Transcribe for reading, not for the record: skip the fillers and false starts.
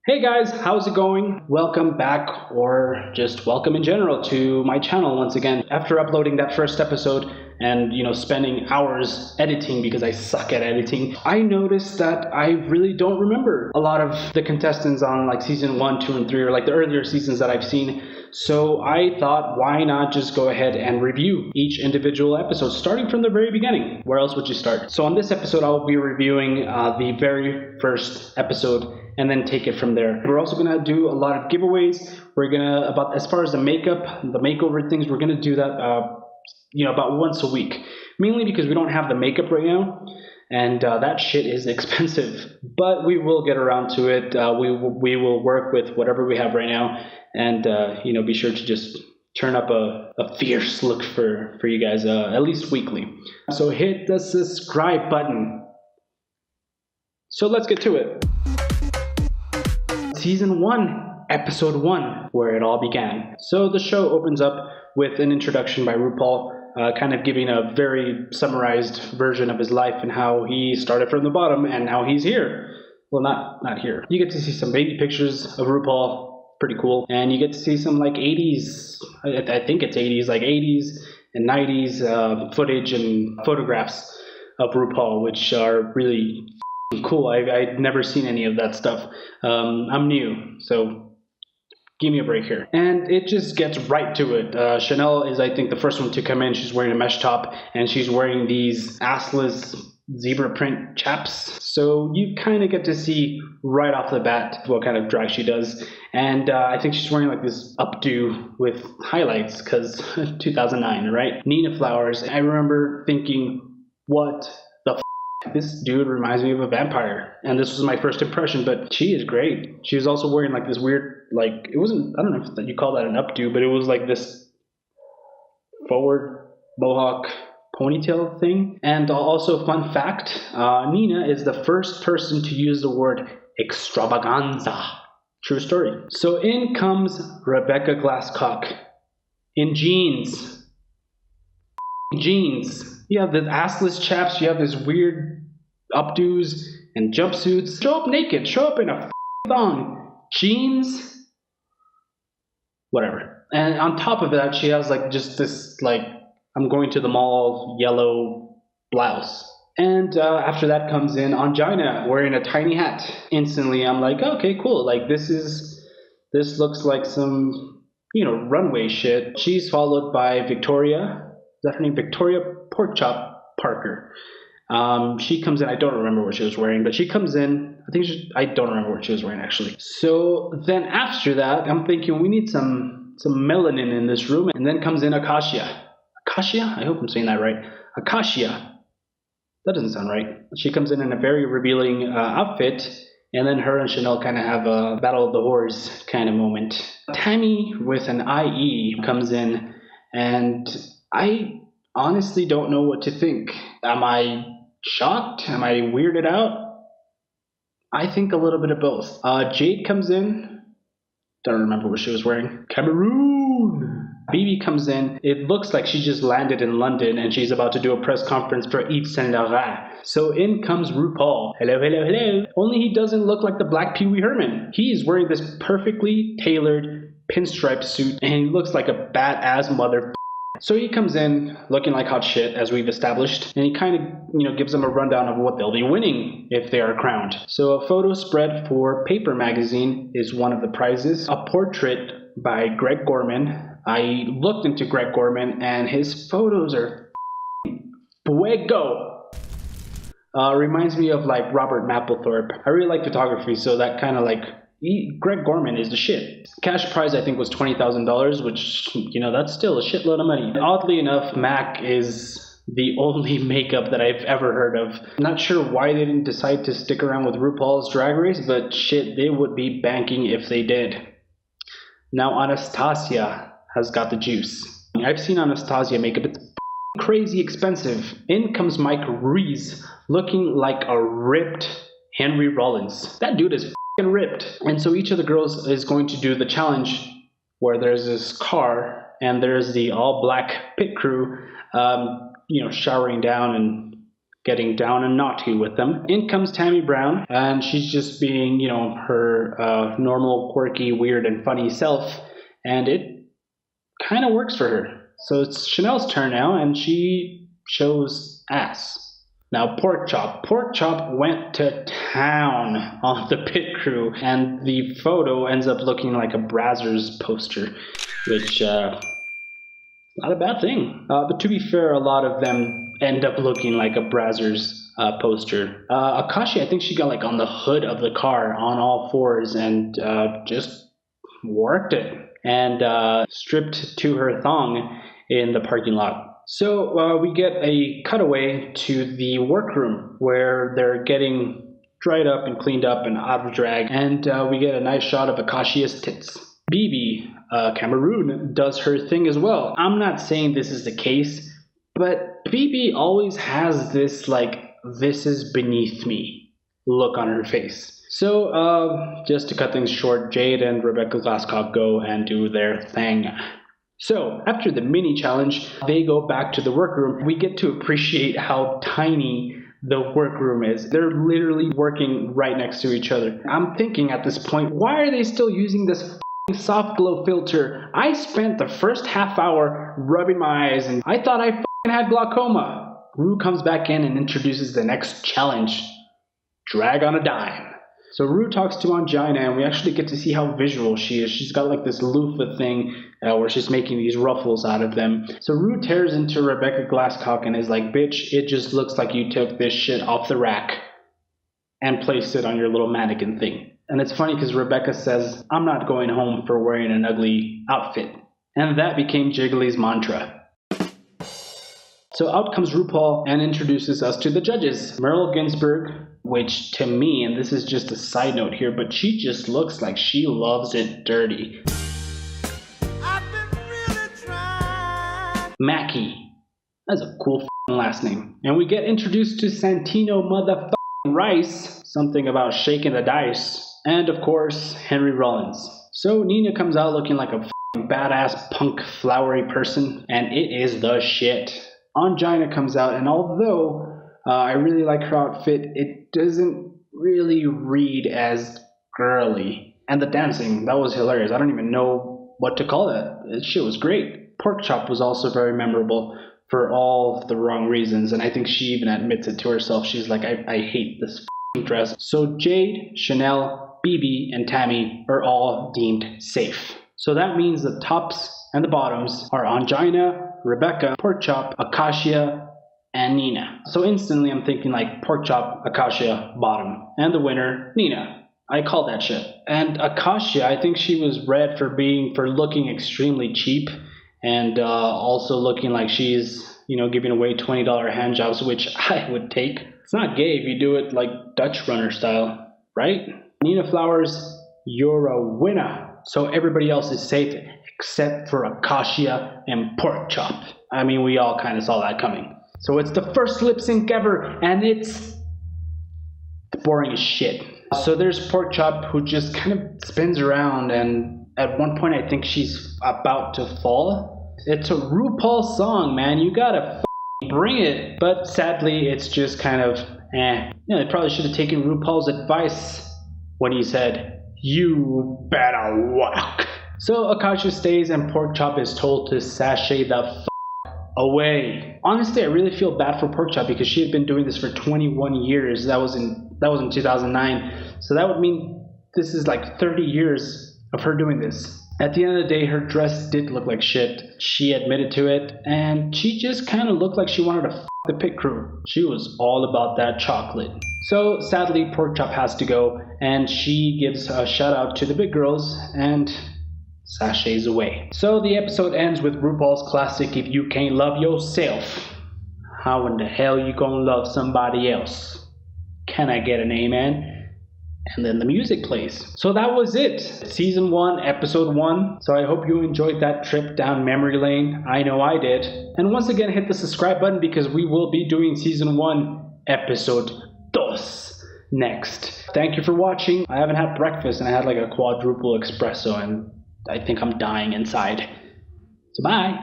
Hey guys, how's it going? Welcome back, or just welcome in general to my channel once again. After uploading that first episode and spending hours editing because I suck at editing, I noticed that I really don't remember a lot of the contestants on like season 1, 2, and 3, or like the earlier seasons that I've seen. So I thought, why not just go ahead and review each individual episode, starting from the very beginning. Where else would you start? So on this episode, I'll be reviewing the very first episode and then take it from there. We're also gonna do a lot of giveaways. We're gonna, about as far as the makeup, the makeover things, we're gonna do that about once a week. Mainly because we don't have the makeup right now, and that shit is expensive. But we will get around to it. We will work with whatever we have right now, and be sure to just turn up a fierce look for you guys at least weekly. So hit the subscribe button. So let's get to it. Season 1, Episode 1, where it all began. So the show opens up with an introduction by RuPaul, kind of giving a very summarized version of his life and how he started from the bottom and how he's here. Well, not here. You get to see some baby pictures of RuPaul, pretty cool, and you get to see some like 80s, I think it's 80s, like 80s and 90s footage and photographs of RuPaul, which are really cool. I'd never seen any of that stuff. I'm new, so give me a break here. And it just gets right to it. Chanel is, I think, the first one to come in. She's wearing a mesh top, and she's wearing these assless zebra print chaps. So you kind of get to see right off the bat what kind of drag she does. And I think she's wearing like this updo with highlights, because 2009, right? Nina Flowers. I remember thinking, what the this dude reminds me of a vampire, and this was my first impression, but she is great. She was also wearing like this weird, like, it wasn't, I don't know if you call that an updo, but it was like this forward mohawk ponytail thing. And also, fun fact, Nina is the first person to use the word extravaganza. True story. So in comes Rebecca Glasscock in jeans. You have the assless chaps, you have this weird updos and jumpsuits. Show up naked, show up in a thong. Jeans, whatever. And on top of that, she has like just this like, I'm going to the mall yellow blouse. And after that comes in Angina wearing a tiny hat. Instantly I'm like, okay, cool. Like this looks like some, runway shit. She's followed by Victoria. Is that her name? Victoria Porkchop Parker. She comes in. I don't remember what she was wearing, but she comes in. I don't remember what she was wearing actually. So then after that, I'm thinking we need some melanin in this room, and then comes in Acacia. Acacia? I hope I'm saying that right. Acacia. That doesn't sound right. She comes in a very revealing outfit, and then her and Chanel kind of have a battle of the whores kind of moment. Tammy with an IE comes in, and I honestly don't know what to think. Am I shocked? Am I weirded out? I think a little bit of both. Jade comes in. Don't remember what she was wearing. Cameroon! BB comes in. It looks like she just landed in London and she's about to do a press conference for Yves Saint Laurent. So in comes RuPaul. Hello, hello, hello. Only he doesn't look like the Black Pee Wee Herman. He's wearing this perfectly tailored pinstripe suit and he looks like a badass mother. So he comes in looking like hot shit, as we've established, and he kind of, gives them a rundown of what they'll be winning if they are crowned. So a photo spread for Paper Magazine is one of the prizes. A portrait by Greg Gorman. I looked into Greg Gorman, and his photos are fuego. Reminds me of like Robert Mapplethorpe. I really like photography, so that kind of like Greg Gorman is the shit. Cash prize I think was $20,000, which, that's still a shitload of money. Oddly enough, MAC is the only makeup that I've ever heard of. I'm not sure why they didn't decide to stick around with RuPaul's Drag Race, but shit, they would be banking if they did. Now Anastasia has got the juice. I've seen Anastasia makeup. It's crazy expensive. In comes Mike Ruiz looking like a ripped Henry Rollins. That dude is ripped. And so each of the girls is going to do the challenge where there's this car and there's the all black pit crew showering down and getting down and naughty with them. In comes Tammy Brown, and she's just being, her normal, quirky, weird, and funny self, and it kind of works for her. So it's Chanel's turn now, and she shows ass. Now, Pork Chop went to town on the pit crew, and the photo ends up looking like a Brazzers poster, which, not a bad thing. But to be fair, a lot of them end up looking like a Brazzers poster. Akashi, I think she got like on the hood of the car on all fours and just worked it and stripped to her thong in the parking lot. So we get a cutaway to the workroom where they're getting dried up and cleaned up and out of drag, and we get a nice shot of Akashia's tits. BB, Cameroon, does her thing as well. I'm not saying this is the case, but BB always has this this is beneath me look on her face. So just to cut things short, Jade and Rebecca Glasscock go and do their thing. So, after the mini challenge, they go back to the workroom. We get to appreciate how tiny the workroom is. They're literally working right next to each other. I'm thinking at this point, why are they still using this soft glow filter? I spent the first half hour rubbing my eyes and I thought I had glaucoma. Ru comes back in and introduces the next challenge. Drag on a dime. So Ru talks to Angina, and we actually get to see how visual she is. She's got like this loofah thing where she's making these ruffles out of them. So Ru tears into Rebecca Glasscock and is like, bitch, it just looks like you took this shit off the rack and placed it on your little mannequin thing. And it's funny because Rebecca says, I'm not going home for wearing an ugly outfit. And that became Jiggly's mantra. So out comes RuPaul and introduces us to the judges. Merle Ginsburg, which to me, and this is just a side note here, but she just looks like she loves it dirty. I've been really trying. Mackey. That's a cool last name. And we get introduced to Santino motherfucking Rice, something about shaking the dice, and of course, Henry Rollins. So Nina comes out looking like a badass punk flowery person, and it is the shit. Angina comes out, and although I really like her outfit, it doesn't really read as girly. And the dancing, that was hilarious. I don't even know what to call that. That shit was great. Pork Chop was also very memorable for all the wrong reasons, and I think she even admits it to herself. She's like, I hate this dress. So Jade, Chanel, BB, and Tammy are all deemed safe. So that means the tops and the bottoms are Angina, Rebecca, Pork Chop, Acacia, and Nina. So instantly I'm thinking like Pork Chop, Acacia, bottom. And the winner, Nina. I call that shit. And Acacia, I think she was read for looking extremely cheap and also looking like she's, giving away $20 hand jobs, which I would take. It's not gay if you do it like Dutch runner style, right? Nina Flowers, you're a winner. So everybody else is safe except for Acacia and Pork Chop. I mean, we all kind of saw that coming. So it's the first lip sync ever, and it's boring as shit. So there's Pork Chop, who just kind of spins around, and at one point I think she's about to fall. It's a RuPaul song, man. You gotta bring it. But sadly, it's just kind of they probably should have taken RuPaul's advice when he said, "You better walk." So Acacia stays, and Pork Chop is told to sashay the away. Honestly, I really feel bad for Pork Chop because she had been doing this for 21 years. That was in 2009. So that would mean this is like 30 years of her doing this. At the end of the day, her dress did look like shit. She admitted to it, and she just kind of looked like she wanted to the pit crew. She was all about that chocolate. So sadly, Pork Chop has to go, and she gives a shout out to the big girls and sashays away. So the episode ends with RuPaul's classic, if you can't love yourself, how in the hell you gonna love somebody else? Can I get an amen? And then the music plays. So that was it. Season 1, Episode 1. So I hope you enjoyed that trip down memory lane. I know I did. And once again, hit the subscribe button because we will be doing Season 1, Episode 2 next. Thank you for watching. I haven't had breakfast and I had like a quadruple espresso and I think I'm dying inside. So bye.